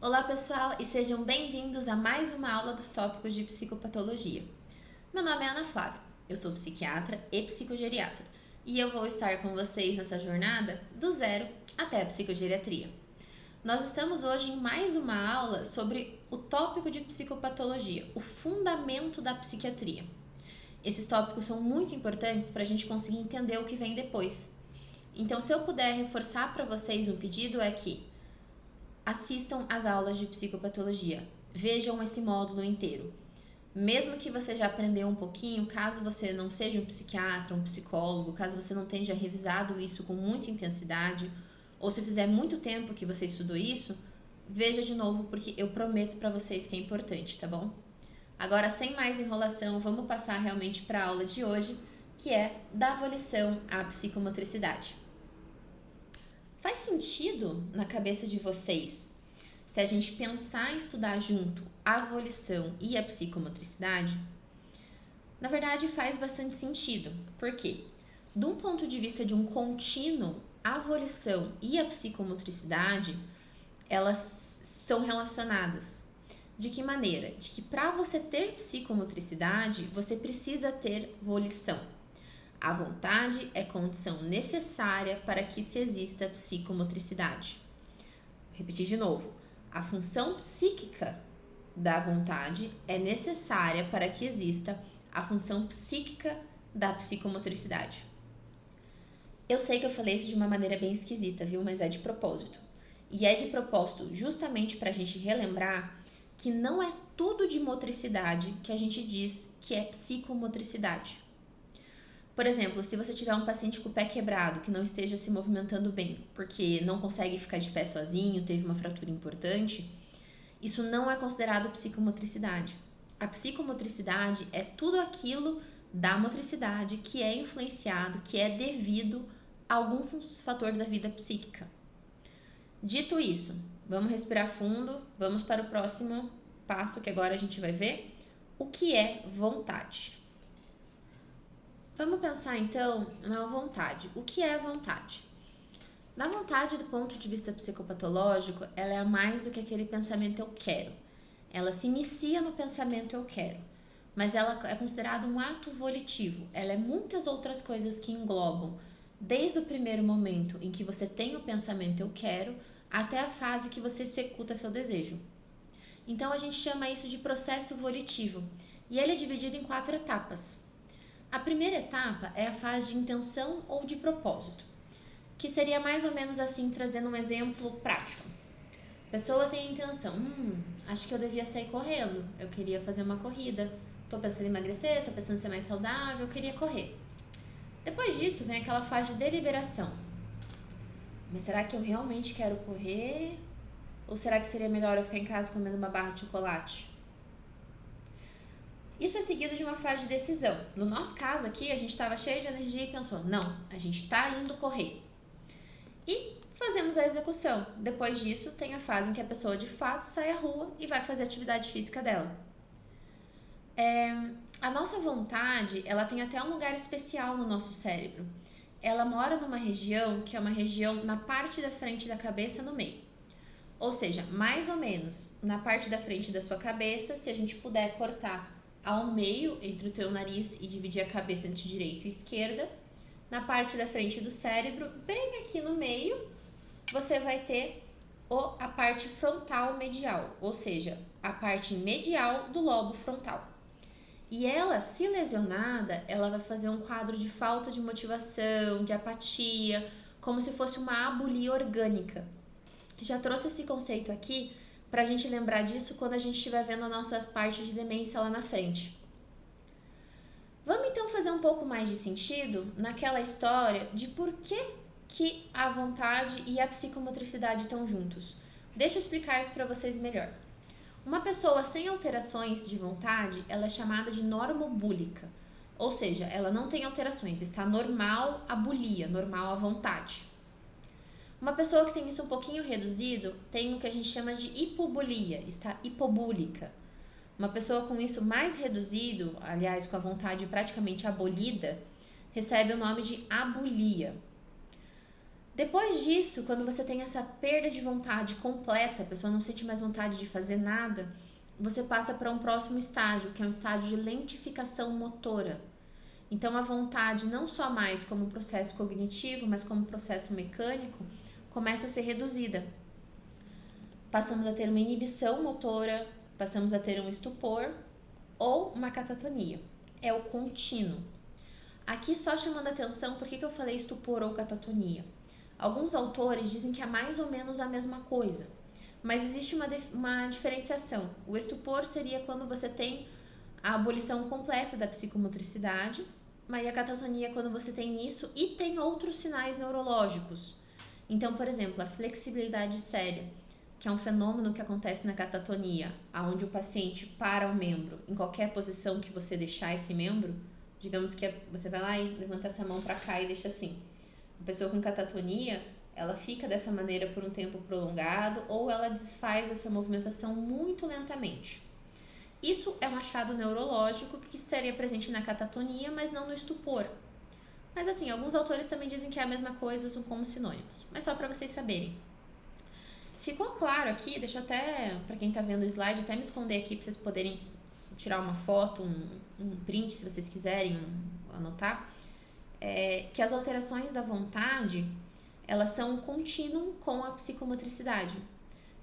Olá pessoal e sejam bem-vindos a mais uma aula dos tópicos de psicopatologia. Meu nome é Ana Flávia, eu sou psiquiatra e psicogeriatra e eu vou estar com vocês nessa jornada do zero até a psicogeriatria. Nós estamos hoje em mais uma aula sobre o tópico de psicopatologia, o fundamento da psiquiatria. Esses tópicos são muito importantes para a gente conseguir entender o que vem depois. Então, se eu puder reforçar para vocês um pedido é que assistam às aulas de psicopatologia, vejam esse módulo inteiro. Mesmo que você já aprendeu um pouquinho, caso você não seja um psiquiatra, um psicólogo, caso você não tenha revisado isso com muita intensidade, ou se fizer muito tempo que você estudou isso, veja de novo, porque eu prometo para vocês que é importante, tá bom? Agora, sem mais enrolação, vamos passar realmente para a aula de hoje, que é da volição à psicomotricidade. Faz sentido na cabeça de vocês se a gente pensar em estudar junto a volição e a psicomotricidade? Na verdade, faz bastante sentido. Por quê? De um ponto de vista de um contínuo, a volição e a psicomotricidade, elas são relacionadas. De que maneira? De que para você ter psicomotricidade, você precisa ter volição. A vontade é condição necessária para que se exista psicomotricidade. Vou repetir de novo. A função psíquica da vontade é necessária para que exista a função psíquica da psicomotricidade. Eu sei que eu falei isso de uma maneira bem esquisita, viu? Mas é de propósito. E é de propósito justamente para a gente relembrar que não é tudo de motricidade que a gente diz que é psicomotricidade. Por exemplo, se você tiver um paciente com o pé quebrado, que não esteja se movimentando bem, porque não consegue ficar de pé sozinho, teve uma fratura importante, isso não é considerado psicomotricidade. A psicomotricidade é tudo aquilo da motricidade que é influenciado, que é devido a algum fator da vida psíquica. Dito isso, vamos respirar fundo, vamos para o próximo passo que agora a gente vai ver o que é vontade. Vamos pensar então na vontade. O que é vontade? Na vontade, do ponto de vista psicopatológico, ela é mais do que aquele pensamento eu quero. Ela se inicia no pensamento eu quero, mas ela é considerada um ato volitivo. Ela é muitas outras coisas que englobam, desde o primeiro momento em que você tem o pensamento eu quero, até a fase que você executa seu desejo. Então a gente chama isso de processo volitivo, e ele é dividido em 4 etapas. A primeira etapa é a fase de intenção ou de propósito, que seria mais ou menos assim, trazendo um exemplo prático. A pessoa tem a intenção, acho que eu devia sair correndo, eu queria fazer uma corrida, tô pensando em emagrecer, tô pensando em ser mais saudável, eu queria correr. Depois disso vem aquela fase de deliberação. Mas será que eu realmente quero correr? Ou será que seria melhor eu ficar em casa comendo uma barra de chocolate? Isso é seguido de uma fase de decisão. No nosso caso aqui, a gente estava cheio de energia e pensou, não, a gente está indo correr. E fazemos a execução. Depois disso, tem a fase em que a pessoa de fato sai à rua e vai fazer a atividade física dela. A nossa vontade, ela tem até um lugar especial no nosso cérebro. Ela mora numa região que é uma região na parte da frente da cabeça, no meio. Ou seja, mais ou menos na parte da frente da sua cabeça, se a gente puder cortar ao meio entre o teu nariz e dividir a cabeça entre direita e esquerda, na parte da frente do cérebro, bem aqui no meio, você vai ter a parte frontal medial, ou seja, a parte medial do lobo frontal. E ela, se lesionada, ela vai fazer um quadro de falta de motivação, de apatia, como se fosse uma abulia orgânica. Já trouxe esse conceito aqui para a gente lembrar disso quando a gente estiver vendo a nossa parte de demência lá na frente. Vamos então fazer um pouco mais de sentido naquela história de por que a vontade e a psicomotricidade estão juntos. Deixa eu explicar isso para vocês melhor. Uma pessoa sem alterações de vontade, ela é chamada de normobúlica, ou seja, ela não tem alterações, está normal a bulia, normal a vontade. Uma pessoa que tem isso um pouquinho reduzido tem o que a gente chama de hipobulia, está hipobúlica. Uma pessoa com isso mais reduzido, aliás, com a vontade praticamente abolida, recebe o nome de abulia. Depois disso, quando você tem essa perda de vontade completa, a pessoa não sente mais vontade de fazer nada, você passa para um próximo estágio, que é um estágio de lentificação motora. Então, a vontade, não só mais como processo cognitivo, mas como processo mecânico, começa a ser reduzida. Passamos a ter uma inibição motora, passamos a ter um estupor ou uma catatonia. É o contínuo. Aqui só chamando a atenção, por que eu falei estupor ou catatonia? Alguns autores dizem que é mais ou menos a mesma coisa, mas existe uma diferenciação. O estupor seria quando você tem a abolição completa da psicomotricidade, mas a catatonia é quando você tem isso e tem outros sinais neurológicos. Então, por exemplo, a flexibilidade séria, que é um fenômeno que acontece na catatonia, onde o paciente para o membro em qualquer posição que você deixar esse membro, digamos que você vai lá e levanta essa mão para cá e deixa assim. A pessoa com catatonia, ela fica dessa maneira por um tempo prolongado ou ela desfaz essa movimentação muito lentamente. Isso é um achado neurológico que estaria presente na catatonia, mas não no estupor. Mas assim, alguns autores também dizem que é a mesma coisa, usam como sinônimos. Mas só para vocês saberem. Ficou claro aqui, deixa eu até, para quem está vendo o slide, até me esconder aqui para vocês poderem tirar uma foto, um print, se vocês quiserem anotar, que as alterações da vontade, elas são um contínuo com a psicomotricidade.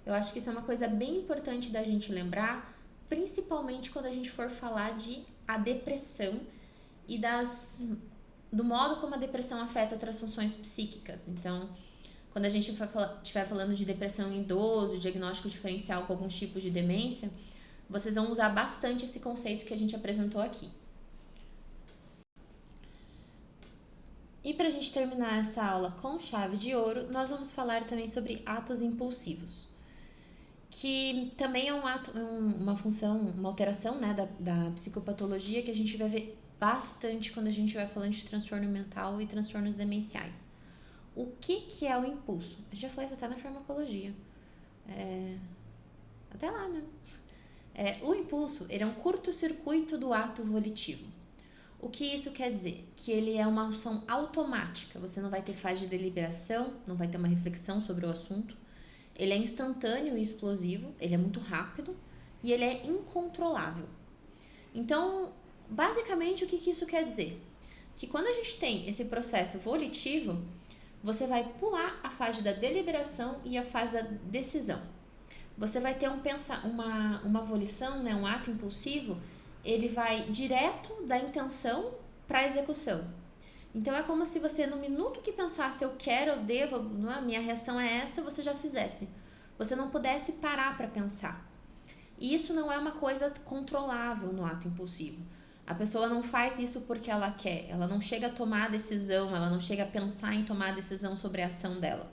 Eu acho que isso é uma coisa bem importante da gente lembrar, principalmente quando a gente for falar de a depressão e do modo como a depressão afeta outras funções psíquicas. Então, quando a gente estiver falando de depressão em idoso, diagnóstico diferencial com alguns tipos de demência, vocês vão usar bastante esse conceito que a gente apresentou aqui. E para a gente terminar essa aula com chave de ouro, nós vamos falar também sobre atos impulsivos, que também é um ato, uma função, uma alteração, né, da psicopatologia que a gente vai ver bastante quando a gente vai falando de transtorno mental e transtornos demenciais. O que é o impulso? A gente já falou isso até na farmacologia. Até lá, né? O impulso, ele é um curto-circuito do ato volitivo. O que isso quer dizer? Que ele é uma ação automática. Você não vai ter fase de deliberação, não vai ter uma reflexão sobre o assunto. Ele é instantâneo e explosivo, ele é muito rápido e ele é incontrolável. Então, basicamente, o que isso quer dizer? Que quando a gente tem esse processo volitivo, você vai pular a fase da deliberação e a fase da decisão. Você vai ter uma volição, né, um ato impulsivo, ele vai direto da intenção para a execução. Então é como se você, no minuto que pensasse eu quero, eu devo, a minha reação é essa, você já fizesse. Você não pudesse parar para pensar. E isso não é uma coisa controlável no ato impulsivo. A pessoa não faz isso porque ela quer, ela não chega a tomar a decisão, ela não chega a pensar em tomar a decisão sobre a ação dela.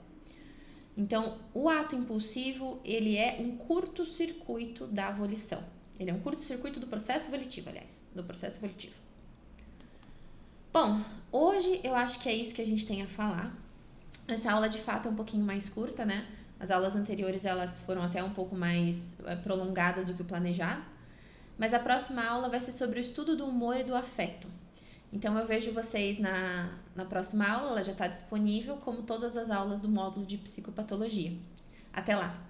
Então, o ato impulsivo, ele é um curto-circuito da volição. Ele é um curto-circuito do processo volitivo, aliás, do processo volitivo. Bom, hoje eu acho que é isso que a gente tem a falar. Essa aula, de fato, é um pouquinho mais curta, né? As aulas anteriores, elas foram até um pouco mais prolongadas do que o planejado. Mas a próxima aula vai ser sobre o estudo do humor e do afeto. Então, eu vejo vocês na próxima aula, ela já está disponível, como todas as aulas do módulo de psicopatologia. Até lá!